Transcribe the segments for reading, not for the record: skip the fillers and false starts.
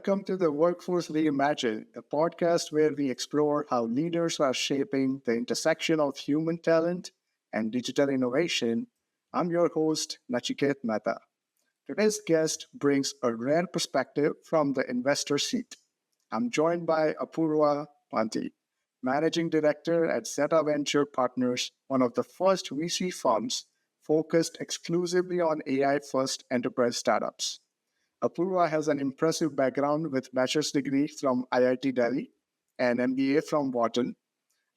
Welcome to the Workforce Reimagined, a podcast where we explore how leaders are shaping the intersection of human talent and digital innovation. I'm your host, Nachiket Mehta. Today's guest brings a rare perspective from the investor seat. I'm joined by Apoorva Pandhi, Managing Director at Zetta Venture Partners, one of the first VC firms focused exclusively on AI first enterprise startups. Apoorva has an impressive background with bachelor's degree from IIT Delhi and MBA from Wharton.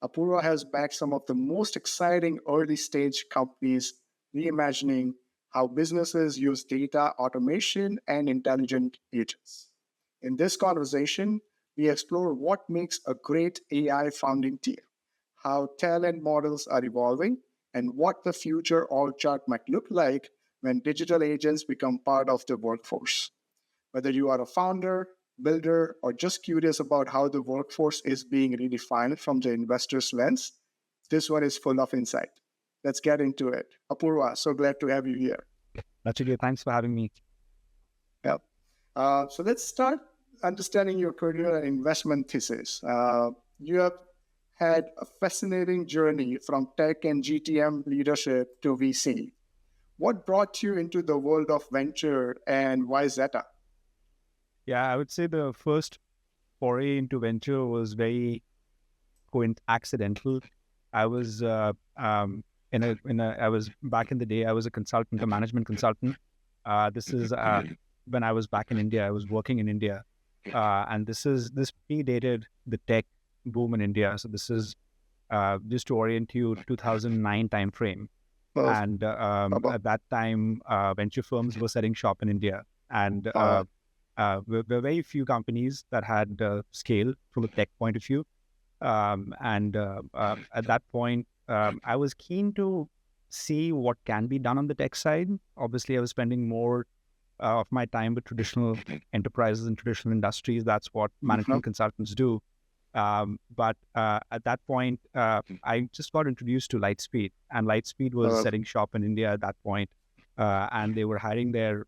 Apoorva has backed some of the most exciting early stage companies reimagining how businesses use data, automation, and intelligent agents. In this conversation, we explore what makes a great AI founding team, how talent models are evolving, and what the future org chart might look like when digital agents become part of the workforce. Whether you are a founder, builder, or just curious about how the workforce is being redefined from the investor's lens, this one is full of insight. Let's get into it. Apoorva, so glad to have you here. Nachiket, thanks for having me. Yeah. So let's start understanding your career and investment thesis. You have had a fascinating journey from tech and GTM leadership to VC. What brought you into the world of venture and why Zeta? Yeah, I would say the first foray into venture was very accidental. I was I was back in the day. I was a consultant, a management consultant. This is when I was back in India. I was working in India, and this predated the tech boom in India. So this is just to orient you, 2009 timeframe. And at that time, venture firms were setting shop in India, and there were very few companies that had scale from a tech point of view. And at that point, I was keen to see what can be done on the tech side. Obviously, I was spending more of my time with traditional enterprises and traditional industries. That's what management consultants do. But at that point, I just got introduced to Lightspeed, and Lightspeed was setting shop in India at that point, and they were hiring their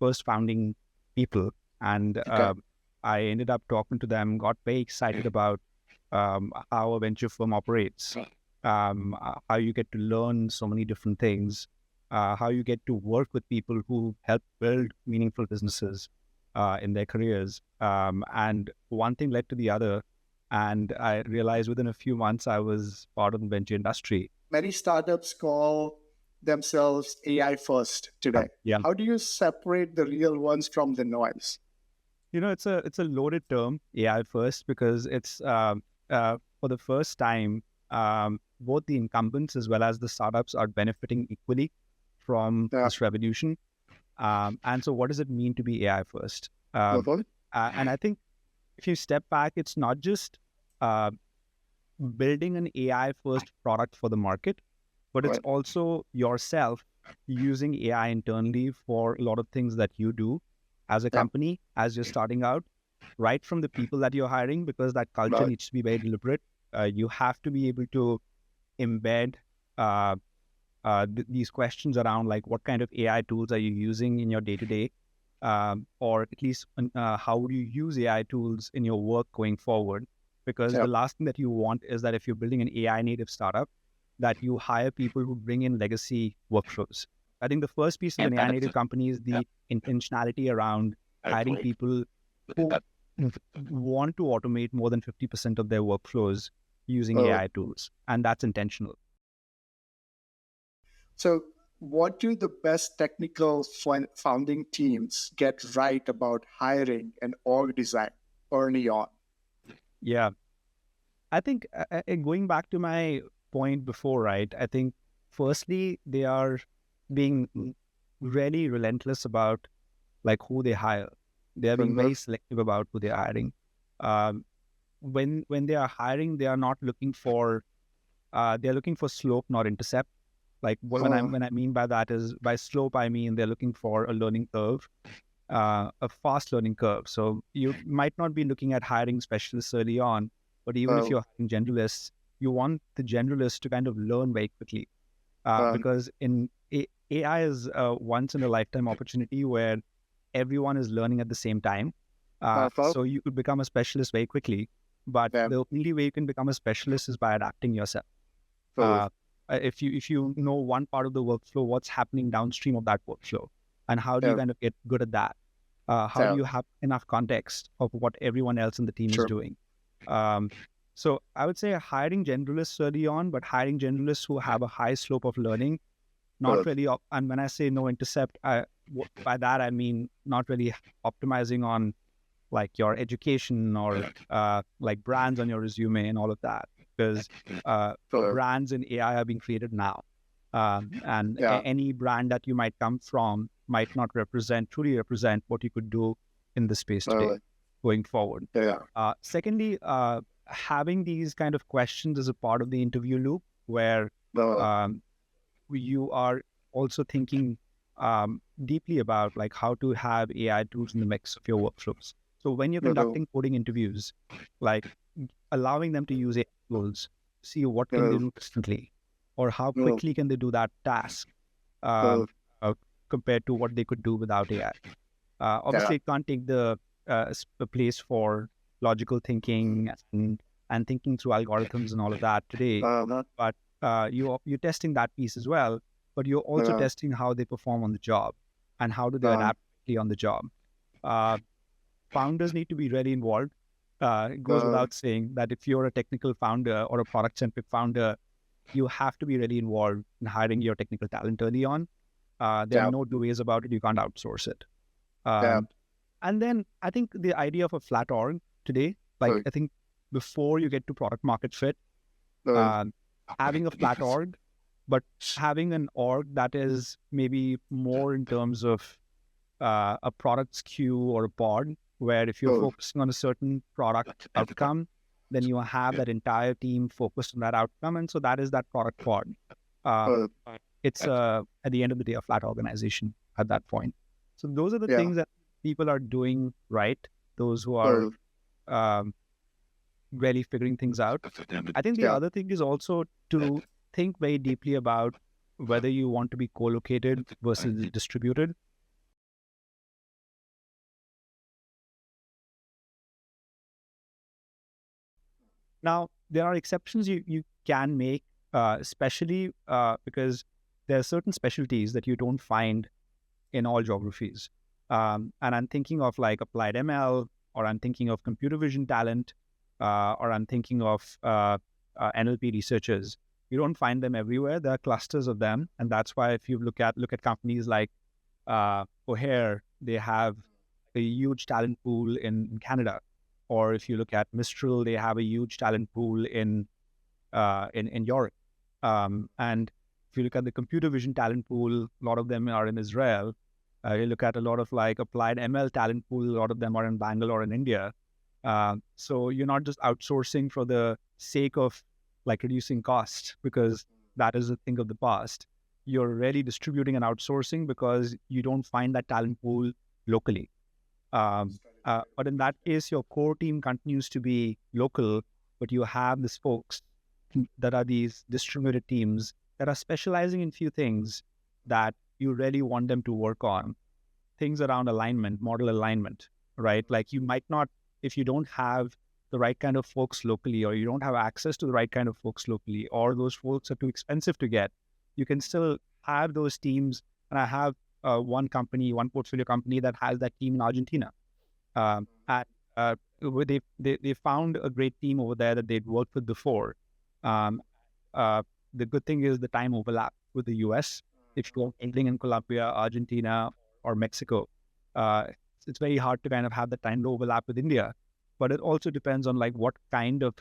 first founding people. And I ended up talking to them, got very excited about how a venture firm operates, how you get to learn so many different things, how you get to work with people who help build meaningful businesses in their careers. And one thing led to the other. And I realized within a few months, I was part of the venture industry. Many startups call themselves AI first today. Yeah. How do you separate the real ones from the noise? It's a loaded term, AI first, because it's for the first time, both the incumbents as well as the startups are benefiting equally from this revolution. And so what does it mean to be AI first? And I think if you step back, it's not just building an AI first product for the market, but it's also yourself using AI internally for a lot of things that you do as a company, as you're starting out, right from the people that you're hiring, because that culture needs to be very deliberate. You have to be able to embed these questions around what kind of AI tools are you using in your day-to-day, or at least how would you use AI tools in your work going forward? Because the last thing that you want is that if you're building an AI native startup, that you hire people who bring in legacy workflows. I think the first piece of an AI native company is the intentionality around hiring people who want to automate more than 50% of their workflows using AI tools. And that's intentional. So what do the best technical founding teams get right about hiring and org design early on? Yeah. I think going back to my point before, right? I think firstly, they are being really relentless about who they hire. They are being very selective about who they're hiring. When they are hiring, they are not looking for they're looking for slope, not intercept. When I mean by that is, by slope, I mean they're looking for a learning curve, a fast learning curve. So you might not be looking at hiring specialists early on, but even if you're hiring generalists, you want the generalists to kind of learn very quickly, because AI is a once in a lifetime opportunity where everyone is learning at the same time. So you could become a specialist very quickly, but the only way you can become a specialist is by adapting yourself. If you know one part of the workflow, what's happening downstream of that workflow, and how do you kind of get good at that? How do you have enough context of what everyone else in the team is doing? So I would say hiring generalists early on, but hiring generalists who have a high slope of learning, not really. And when I say no intercept, by that I mean not really optimizing on like your education or like brands on your resume and all of that, because brands in AI are being created now. And any brand that you might come from might not truly represent what you could do in the space today going forward. Secondly, having these kind of questions as a part of the interview loop where you are also thinking deeply about like how to have AI tools in the mix of your workflows. So when you're conducting coding interviews, like allowing them to use AI tools, see what can they do differently, or how quickly can they do that task compared to what they could do without AI. Obviously, it can't take the place for logical thinking and thinking through algorithms and all of that today. But you're testing that piece as well, but you're also testing how they perform on the job and how do they adapt on the job. Founders need to be really involved. It goes without saying that if you're a technical founder or a product-centric founder, you have to be really involved in hiring your technical talent early on. There are no two ways about it. You can't outsource it. And then I think the idea of a flat org today, like I think before you get to product market fit, having a flat org, but having an org that is maybe more in terms of a product SKU or a pod, where if you're focusing on a certain product outcome, then you have that entire team focused on that outcome. And so that is that product pod. It's at the end of the day, a flat organization at that point. So those are the things that people are doing right. Those who are really figuring things out. I think the other thing is also to think very deeply about whether you want to be co-located versus distributed. Now, there are exceptions you can make, especially because there are certain specialties that you don't find in all geographies. And I'm thinking of like applied ML, or I'm thinking of computer vision talent, or I'm thinking of NLP researchers. You don't find them everywhere. There are clusters of them. And that's why if you look at companies like O'Hare, they have a huge talent pool in Canada. Or if you look at Mistral, they have a huge talent pool in Europe. And if you look at the computer vision talent pool, a lot of them are in Israel. You look at a lot of like applied ML talent pool, a lot of them are in Bangalore in India. So you're not just outsourcing for the sake of like reducing cost, because that is a thing of the past. You're really distributing and outsourcing because you don't find that talent pool locally. But in that case, your core team continues to be local, but you have these folks that are these distributed teams that are specializing in few things that you really want them to work on. Things around alignment, model alignment, right? Like you might not, if you don't have the right kind of folks locally, or you don't have access to the right kind of folks locally, or those folks are too expensive to get, you can still have those teams. And I have one portfolio company that has that team in Argentina. They found a great team over there that they'd worked with before. The good thing is the time overlap with the US. If you're ending in Colombia, Argentina, or Mexico, it's very hard to kind of have the time overlap with India. But it also depends on like what kind of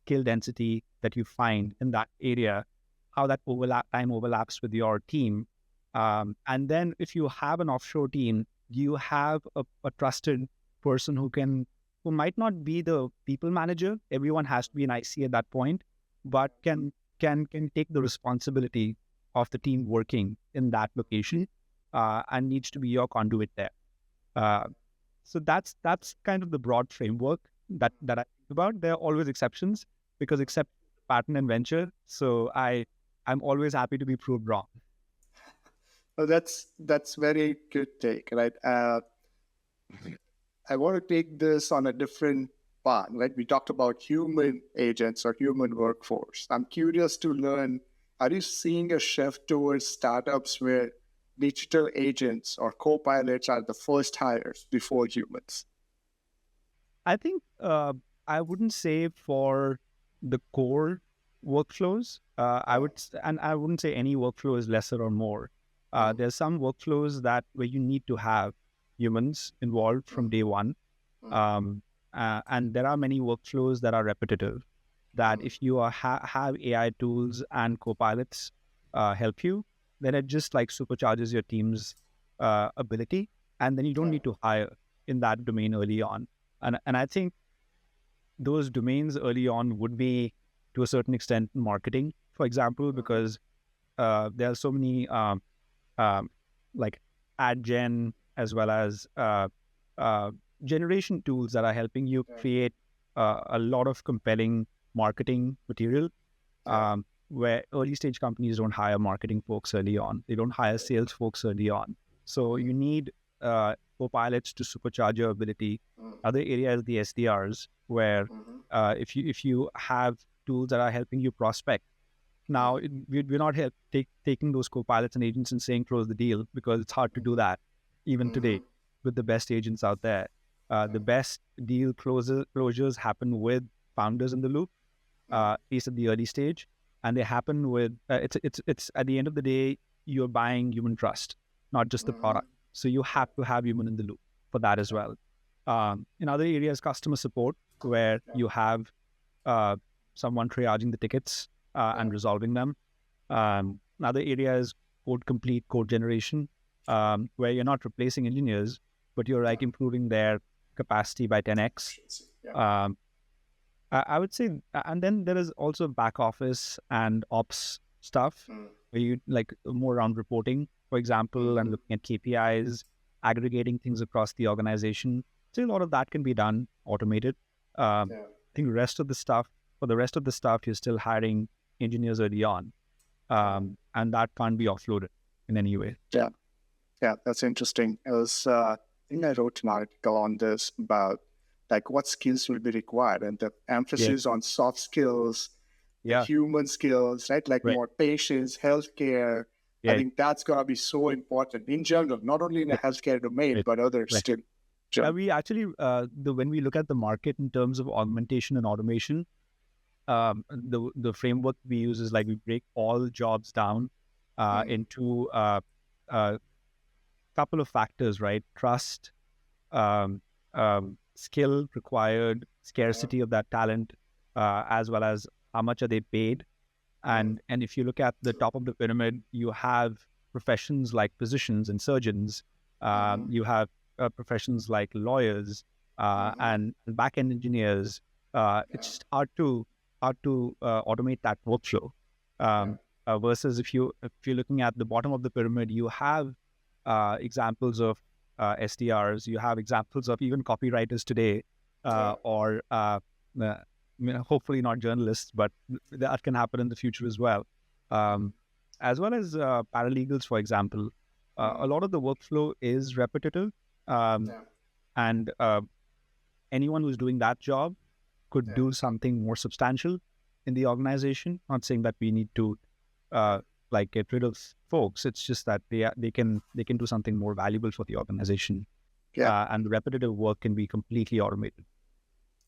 skill density that you find in that area, how that time overlaps with your team. And then if you have an offshore team, you have a trusted person who might not be the people manager. Everyone has to be an IC at that point, but can take the responsibility of the team working in that location, and needs to be your conduit there. So that's kind of the broad framework that I think about. There are always exceptions, because except pattern and venture. So I'm always happy to be proved wrong. Well, that's very good take, right? I want to take this on a different path, right? We talked about human agents or human workforce. I'm curious to learn, are you seeing a shift towards startups where digital agents or co-pilots are the first hires before humans? I think I wouldn't say for the core workflows. And I wouldn't say any workflow is lesser or more. Mm, There's some workflows that where you need to have humans involved mm, from day one, mm, um, and there are many workflows that are repetitive. That mm, if you have AI tools and co-pilots help you, then it just like supercharges your team's ability, and then you don't yeah, need to hire in that domain early on. And I think those domains early on would be to a certain extent marketing, for example, mhm, because there are so many um, like ad gen as well as uh, generation tools that are helping you yeah, create a lot of compelling marketing material, yeah, where early stage companies don't hire marketing folks early on. They don't hire right, sales folks early on. So mm, you need co-pilots to supercharge your ability. mm, Other areas, the SDRs, where mhm, if you have tools that are helping you prospect. Now, mm, we're not taking those co-pilots and agents and saying close the deal, because it's hard to do that even mhm, today with the best agents out there. The yeah, best deal closures happen with founders in the loop, mm, at least at the early stage, and they happen with it's at the end of the day, you're buying human trust, not just the mhm, product. So you yeah, have to have human in the loop for that as yeah, well. In other areas, customer support, where yeah, you have uh, someone triaging the tickets yeah, and resolving them. Another area is code generation, where you're not replacing engineers, but you're yeah, like improving their capacity by 10x. efficiency, yeah, Um, I would say, and then there is also back office and ops stuff, mm, where you like more around reporting, for example, and mhm, looking at KPIs, aggregating things across the organization. So a lot of that can be done automated. I yeah, think the rest of the stuff, you're still hiring engineers early on, yeah, and that can't be offloaded in any way. yeah. Yeah, that's interesting. I think I wrote an article on this about like what skills will be required and the Yeah, emphasis on soft skills, the yeah, human skills, right? Like right. more patience, healthcare. I Yeah, think that's gonna be so important in general, not only in the right, healthcare domain, right, but others right. too. Sure. We actually, when we look at the market in terms of augmentation and automation, the framework we use is like we break all jobs down Mm, into a couple of factors, right? Trust, um, skill required, yeah. scarcity of that talent, as well as how much are they paid. Mm, And if you look at the top of the pyramid, you have professions like physicians and surgeons. mm-hmm, You have professions like lawyers mm-hmm, and back end engineers. yeah. It's just hard to automate that workflow. Yeah. Versus if you're looking at the bottom of the pyramid, you have examples of SDRs. You have examples of even copywriters today, Yeah. or hopefully not journalists, but that can happen in the future as well. Mm, Um, as well as paralegals, for example. A mm, lot of the workflow is repetitive, um, yeah. and anyone who's doing that job could Yeah. do something more substantial in the organization. Not saying that we need to Yeah. uh, like get rid of folks. It's just that they can do something more valuable for the organization, Yeah. and the repetitive work can be completely automated.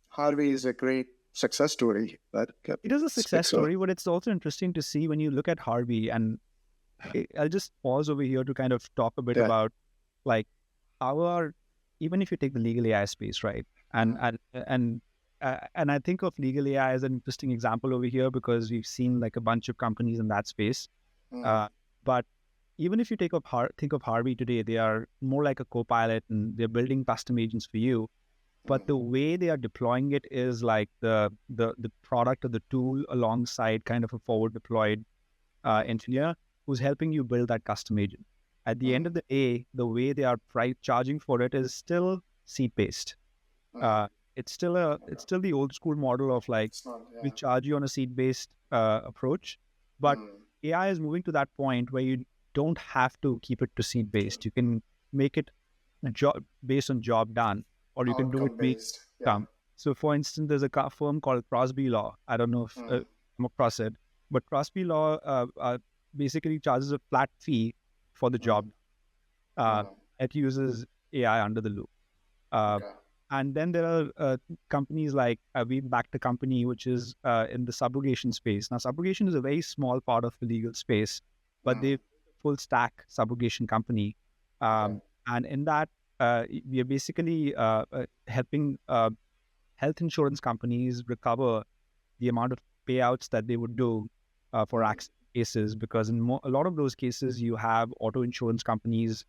Harvey is a great success story, but It is a speak success so. story, but it's also interesting to see when you look at Harvey. And I'll just pause over here to kind of talk a bit Yeah. about like how are, even if you take the legal AI space, right? And Mm, and I think of legal AI as an interesting example over here, because we've seen like a bunch of companies in that space. mm, Uh, but even if you think of Harvey today, they are more like a co-pilot, and they're building custom agents for you. But mm, the way they are deploying it is like the product or the tool alongside kind of a forward deployed mm, engineer who's helping you build that custom agent. At the end mm, of the day, the way they are charging for it is still seat based. mm. Uh, it's Okay. still the old school model of like It's not, we yeah. charge you on a seat based approach, but Mm, AI is moving to that point where you don't have to keep it to seat true. based. You can make it a job based on job done. or you can do it Outcome being based. Yeah. come. So, for instance, there's a firm called Crosby Law. I don't know if come across it, but Crosby Law basically charges a flat fee for the job. It uses AI under the loop. Uh, Okay. and then there are companies like we backed a company which is in the subrogation space. Now, subrogation is a very small part of the legal space, but they full stack subrogation company. Okay. And in that, we are basically helping health insurance companies recover the amount of payouts that they would do for accident cases, because in a lot of those cases, you have auto insurance companies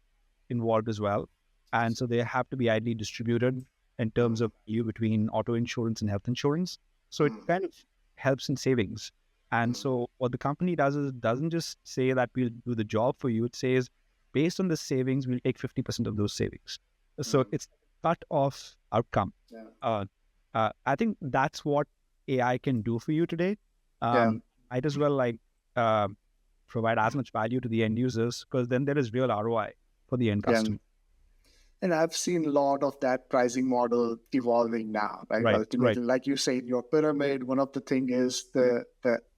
involved as well. And so they have to be ideally distributed in terms of you between auto insurance and health insurance. So it kind of helps in savings. And so what the company does is it doesn't just say that we'll do the job for you. It says, based on the savings, we'll take 50% of those savings. So it's cut off outcome. Yeah. I think that's what AI can do for you today. Yeah. Might as well provide as much value to the end users, because then there is real ROI for the end Yeah. customer. And I've seen a lot of that pricing model evolving now, right? Right. Ultimately, like you say, in your pyramid, one of the thing is the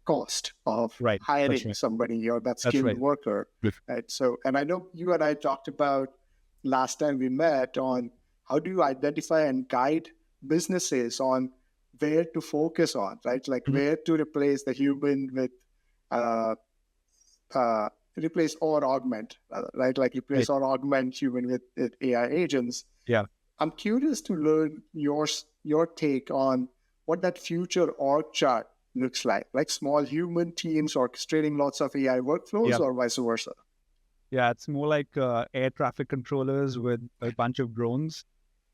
cost of Right. That's hiring right. somebody or that That's skilled right. worker. Right. So, and I know you and I talked about last time we met on how do you identify and guide businesses on where to focus on, right? Like where to replace the human with uh, replace or augment, right? Like replace Right. or augment human with AI agents. Yeah. I'm curious to learn your take on what that future org chart looks like small human teams orchestrating lots of AI workflows Yeah. or vice versa. Yeah. It's more like air traffic controllers with a bunch of drones,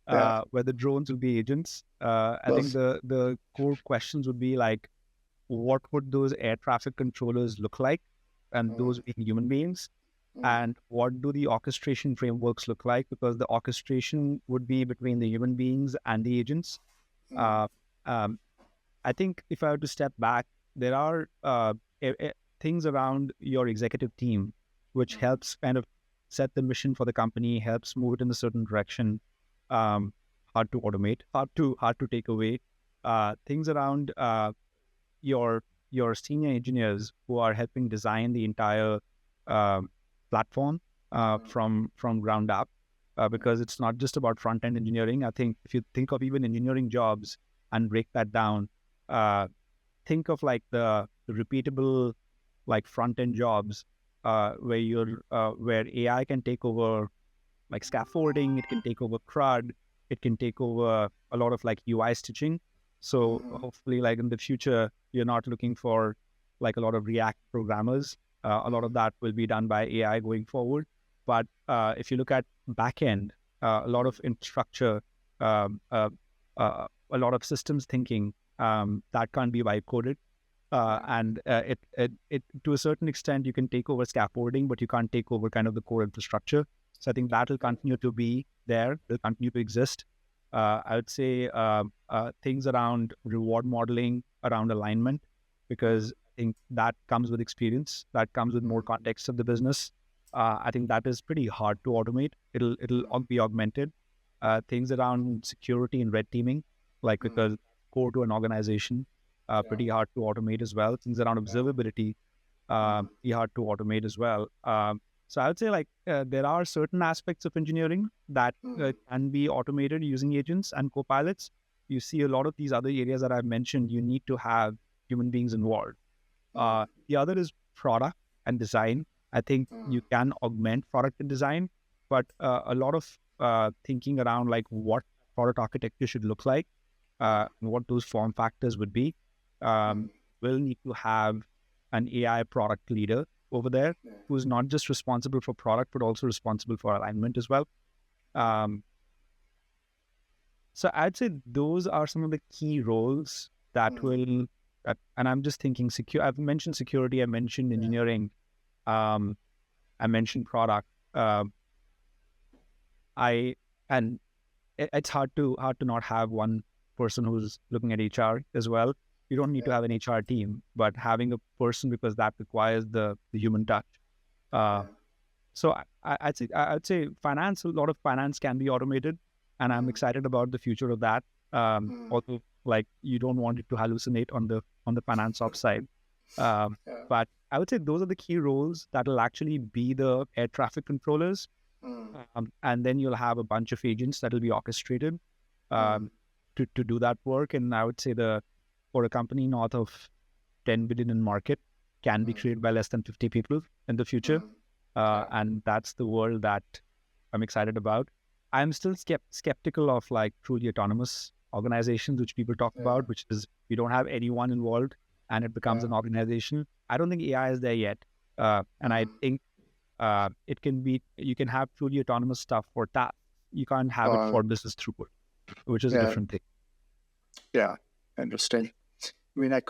Yeah. where the drones will be agents. I think the core questions would be like, what would those air traffic controllers look like? And those being human beings. And what do the orchestration frameworks look like? Because the orchestration would be between the human beings and the agents. Uh, um, I think if I were to step back, there are things around your executive team which helps kind of set the mission for the company, helps move it in a certain direction. Hard to automate, hard to take away. Things around your senior engineers who are helping design the entire platform from ground up, because it's not just about front end engineering. I think if you think of even engineering jobs and break that down, think of like the repeatable like front end jobs where AI can take over like scaffolding, it can take over CRUD, it can take over a lot of like UI stitching. So hopefully, like in the future, you're not looking for like a lot of React programmers. A lot of that will be done by AI going forward. But if you look at backend, a lot of infrastructure, a lot of systems thinking that can't be vibe coded. And it to a certain extent, you can take over scaffolding, but you can't take over kind of the core infrastructure. So I think that will continue to be there, will continue to exist. I would say things around reward modeling, around alignment, because I think that comes with experience, that comes with more context of the business. I think that is pretty hard to automate. It'll be augmented. Things around security and red teaming, like because core to an organization, pretty hard to automate as well. Things around observability, pretty hard to automate as well. So I would say like there are certain aspects of engineering that can be automated using agents and copilots. You see a lot of these other areas that I've mentioned, you need to have human beings involved. The other is product and design. I think you can augment product and design, but a lot of thinking around like what product architecture should look like, what those form factors would be, will need to have an AI product leader over there who's not just responsible for product, but also responsible for alignment as well. So I'd say those are some of the key roles that will, and I'm just thinking I've mentioned security, I mentioned engineering, I mentioned product. It's hard to not have one person who's looking at HR as well. You don't need to have an HR team, but having a person, because that requires the human touch. So I'd say finance, a lot of finance can be automated. and I'm excited about the future of that. Although, like, you don't want it to hallucinate on the finance ops side. But I would say those are the key roles that will actually be the air traffic controllers. And then you'll have a bunch of agents that will be orchestrated to do that work. And I would say for a company north of 10 billion in market can be created by less than 50 people in the future. And that's the world that I'm excited about. I'm still skeptical of like truly autonomous organizations, which people talk about, which is you don't have anyone involved and it becomes an organization. I don't think AI is there yet. And I think it can be, you can have truly autonomous stuff for that. You can't have it for business throughput, which is a different thing. Yeah, interesting. I mean, I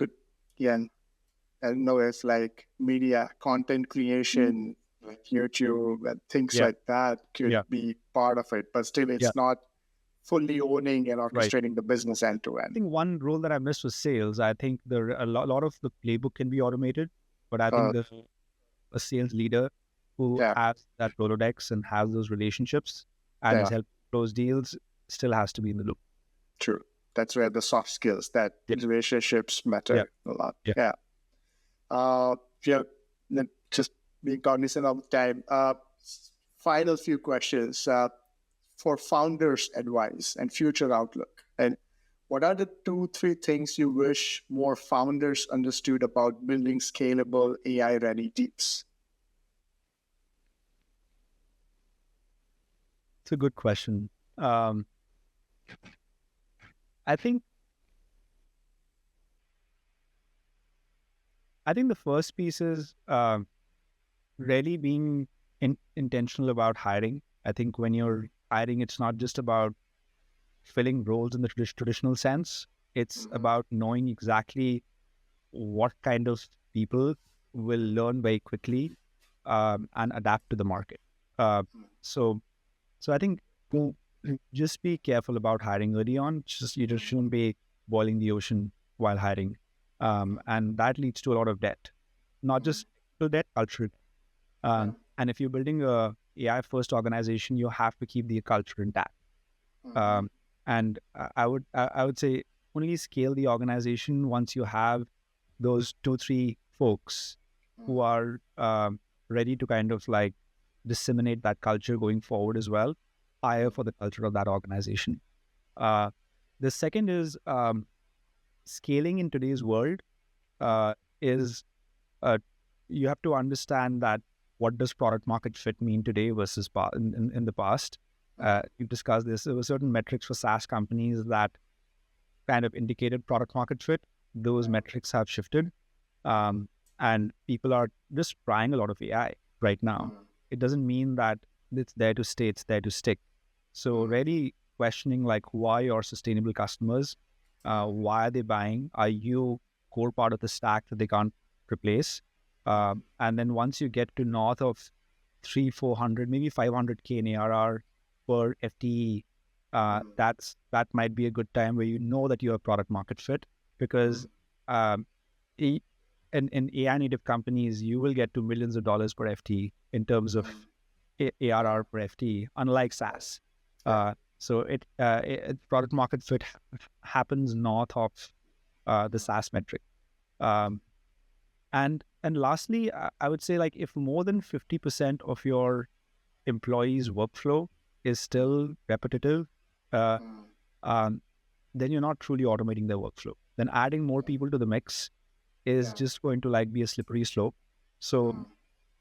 know it's like media content creation, like YouTube and things like that could be part of it, but still it's not fully owning and orchestrating the business end to end. I think one role that I missed was sales. I think a lot of the playbook can be automated, but I think a sales leader who has that Rolodex and has those relationships and has helped close deals still has to be in the loop. True. That's where the soft skills, that relationships matter a lot. Just being cognizant of time. Final few questions for founders' advice and future outlook. And what are the 2-3 things you wish more founders understood about building scalable AI-ready teams? It's a good question. I think the first piece is really being intentional about hiring. I think when you're hiring, it's not just about filling roles in the traditional sense. It's about knowing exactly what kind of people will learn very quickly and adapt to the market. So I think just be careful about hiring early on. You just shouldn't be boiling the ocean while hiring. And that leads to a lot of debt, not just to debt, cultural debt. And if you're building a AI first organization, you have to keep the culture intact. And I would say only scale the organization once you have those 2-3 folks who are ready to kind of like disseminate that culture going forward as well, hire for the culture of that organization. The second is scaling in today's world is you have to understand that what does product market fit mean today versus in the past. You've discussed this. There were certain metrics for SaaS companies that kind of indicated product market fit. Those metrics have shifted. And people are just trying a lot of AI right now. It doesn't mean that it's there to stay, it's there to stick. So really questioning like, who are your sustainable customers? Why are they buying? Are you core part of the stack that they can't replace? And then once you get to north of 300-400, maybe 500K in ARR per FTE, that might be a good time where you know that you have product market fit, because in AI native companies, you will get to millions of dollars per FTE in terms of ARR per FTE, unlike SaaS. So product market fit happens north of the SaaS metric. And lastly, I would say, like, if more than 50% of your employees' workflow is still repetitive, then you're not truly automating their workflow. Then adding more people to the mix is just going to like be a slippery slope. So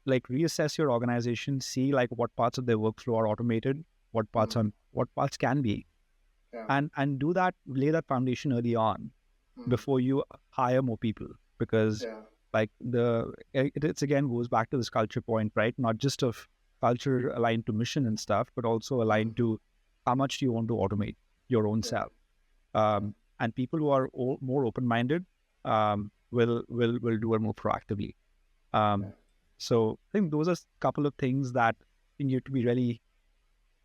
like reassess your organization, see like what parts of their workflow are automated, what parts can be, and do that, lay that foundation early on before you hire more people, because like it's again goes back to this culture point, right? Not just of culture aligned to mission and stuff, but also aligned to how much do you want to automate your own self. And people who are more open-minded will do it more proactively. So I think those are a couple of things that you have to be really,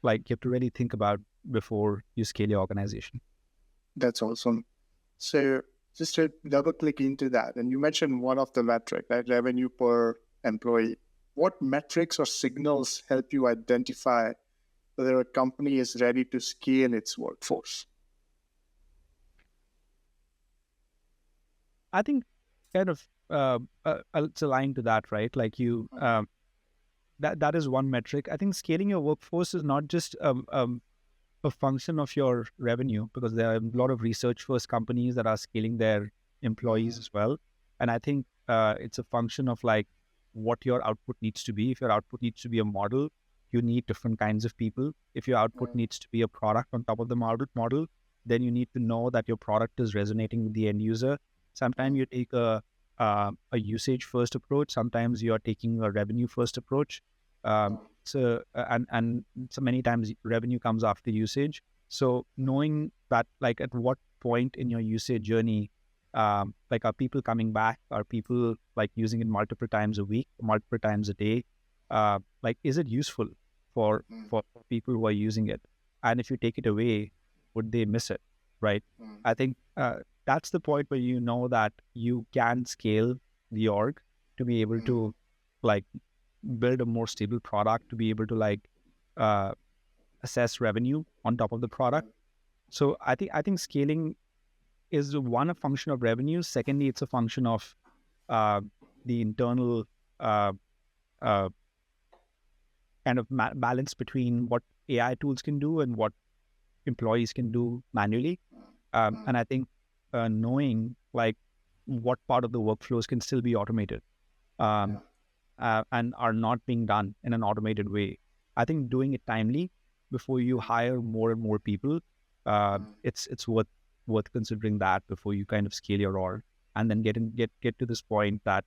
like, you have to really think about before you scale your organization. That's awesome. So just to double click into that, and you mentioned one of the metric, right? Revenue per employee. What metrics or signals help you identify whether a company is ready to scale its workforce? I think kind of it's aligned to that, right? Like that is one metric. I think scaling your workforce is not just a function of your revenue, because there are a lot of research first companies that are scaling their employees as well. And I think it's a function of like what your output needs to be. If your output needs to be a model, you need different kinds of people. If your output needs to be a product on top of the model, then you need to know that your product is resonating with the end user. Sometimes you take a usage first approach. Sometimes you are taking a revenue first approach. And so many times revenue comes after usage. So knowing that, like at what point in your usage journey, like are people coming back? Are people like using it multiple times a week, multiple times a day? Like, is it useful for people who are using it? And if you take it away, would they miss it? Right. I think that's the point where you know that you can scale the org to be able to like build a more stable product, to be able to like assess revenue on top of the product. So I think scaling is one, a function of revenue. Secondly, it's a function of the internal kind of balance between what AI tools can do and what employees can do manually. And I think knowing like what part of the workflows can still be automated and are not being done in an automated way. I think doing it timely before you hire more and more people, it's worth considering that before you kind of scale your org, and then get to this point that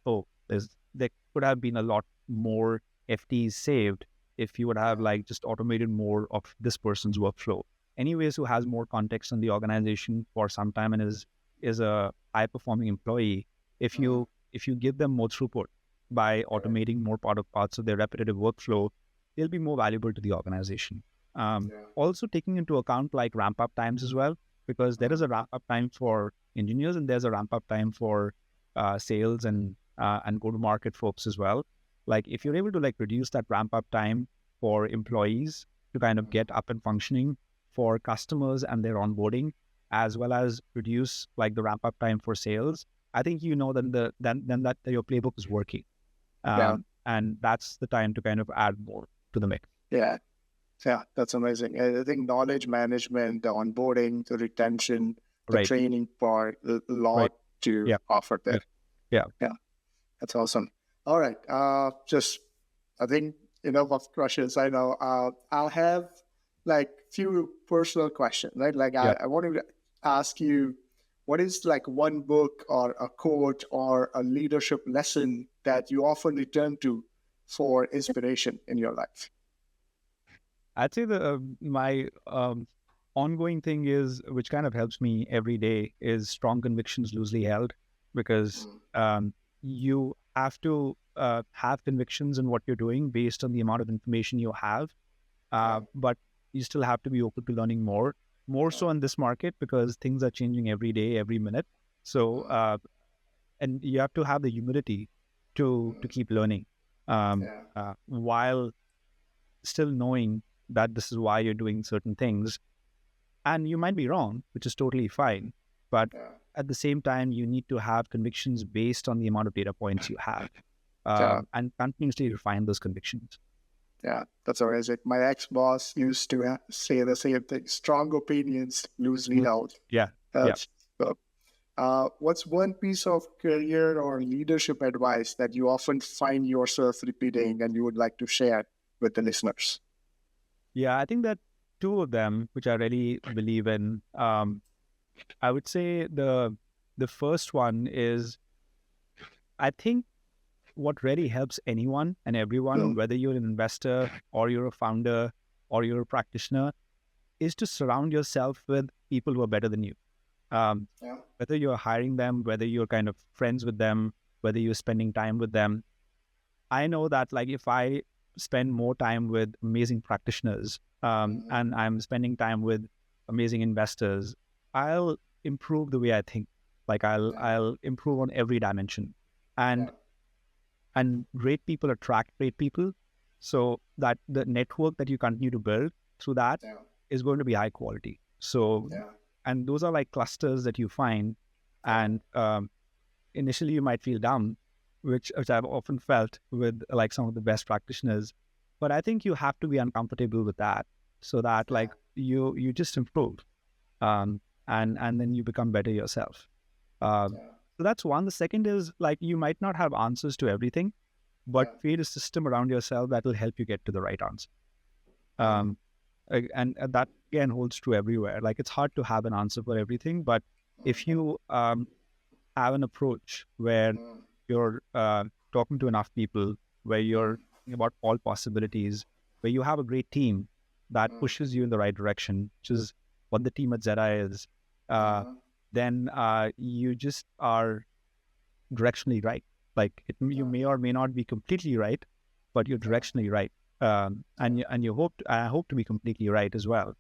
there could have been a lot more FTs saved if you would have like just automated more of this person's workflow. Anyways, who has more context on the organization for some time and is a high performing employee, if you give them more throughput by automating more parts of their repetitive workflow, they'll be more valuable to the organization. Also taking into account like ramp up times as well, because there is a ramp up time for engineers and there's a ramp up time for sales and go to market folks as well. Like if you're able to like reduce that ramp up time for employees to kind of get up and functioning, for customers and their onboarding, as well as reduce like the ramp up time for sales, I think you know then that your playbook is working. And that's the time to kind of add more to the mix. Yeah, that's amazing. I think knowledge management, the onboarding, the retention, the training part, a lot to offer there. Yeah, that's awesome. All right, just I think enough of questions. I know I'll have like few personal questions, right? Like I wanted to ask you, what is like one book or a quote or a leadership lesson that you often return to for inspiration in your life? I'd say my ongoing thing is, which kind of helps me every day, is strong convictions loosely held, because you have to have convictions in what you're doing based on the amount of information you have, but you still have to be open to learning more so in this market, because things are changing every day, every minute. So, and you have to have the humility to keep learning while still knowing that this is why you're doing certain things. And you might be wrong, which is totally fine. But at the same time, you need to have convictions based on the amount of data points you have and continuously refine those convictions. Yeah, that's amazing. My ex-boss used to say the same thing: strong opinions loosely held. What's one piece of career or leadership advice that you often find yourself repeating and you would like to share with the listeners? Yeah, I think that two of them, which I really believe in, I would say the first one is, I think what really helps anyone and everyone, whether you're an investor or you're a founder or you're a practitioner, is to surround yourself with people who are better than you. Whether you're hiring them, whether you're kind of friends with them, whether you're spending time with them. I know that like if I spend more time with amazing practitioners and I'm spending time with amazing investors, I'll improve the way I think. Like I'll improve on every dimension. And great people attract great people. So that the network that you continue to build through that Yeah. is going to be high quality. So, Yeah. and those are like clusters that you find, and initially you might feel dumb, which I've often felt with like some of the best practitioners. But I think you have to be uncomfortable with that, so that like you just improve, and then you become better yourself. Um, Yeah. so that's one. The second is like you might not have answers to everything, but Yeah. create a system around yourself that will help you get to the right answer. Mm. Um, and that again holds true everywhere. Like it's hard to have an answer for everything, but if you have an approach where Mm. you're talking to enough people, where you're thinking about all possibilities, where you have a great team that Mm. pushes you in the right direction, which is what the team at Zeta is, uh, then you just are directionally right. Like you may or may not be completely right, but you're directionally right. I hope to be completely right as well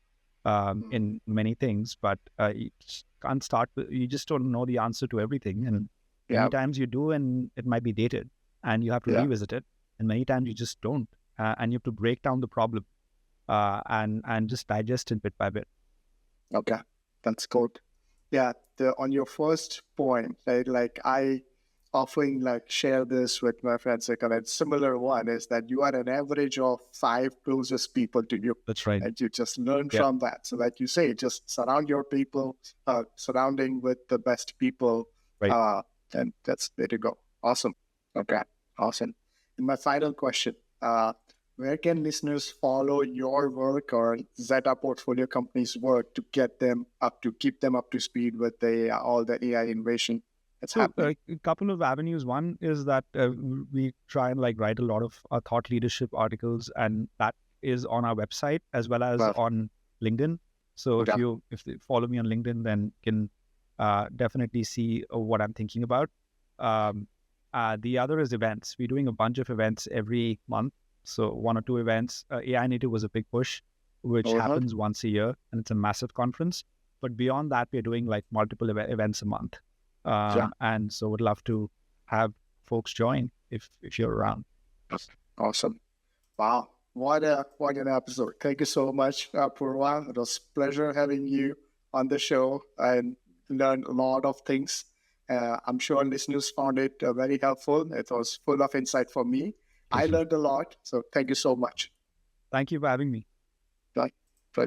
in many things, but you just can't start with, you just don't know the answer to everything. And Yeah. many times you do, and it might be dated, and you have to Yeah. revisit it. And many times you just don't, and you have to break down the problem and just digest it bit by bit. Okay, that's good. Yeah, on your first point, right, like I often like share this with my friends, like a similar one is that you are an average of 5 closest people to you, That's right. and you just learn Yeah. from that. So like you say, just surround your people, surrounding with the best people, Right. and that's there to go. Awesome. Okay, awesome. And my final question, where can listeners follow your work or Zeta portfolio companies' work to keep them up to speed with all the AI innovation that's So happening? a couple of avenues. One is that we try and like write a lot of thought leadership articles, and that is on our website as well as Well, on LinkedIn. So okay. if they follow me on LinkedIn, then you can definitely see what I'm thinking about. The other is events. We're doing a bunch of events every month. So 1 or 2 events. AI Native was a big push, which happens once a year, and it's a massive conference. But beyond that, we're doing like multiple events a month. And so would love to have folks join if you're around. Awesome. Wow. What an episode. Thank you so much, Purva. It was a pleasure having you on the show and learned a lot of things. I'm sure listeners found it very helpful. It was full of insight for me. I learned a lot. So thank you so much. Thank you for having me. Bye. Bye.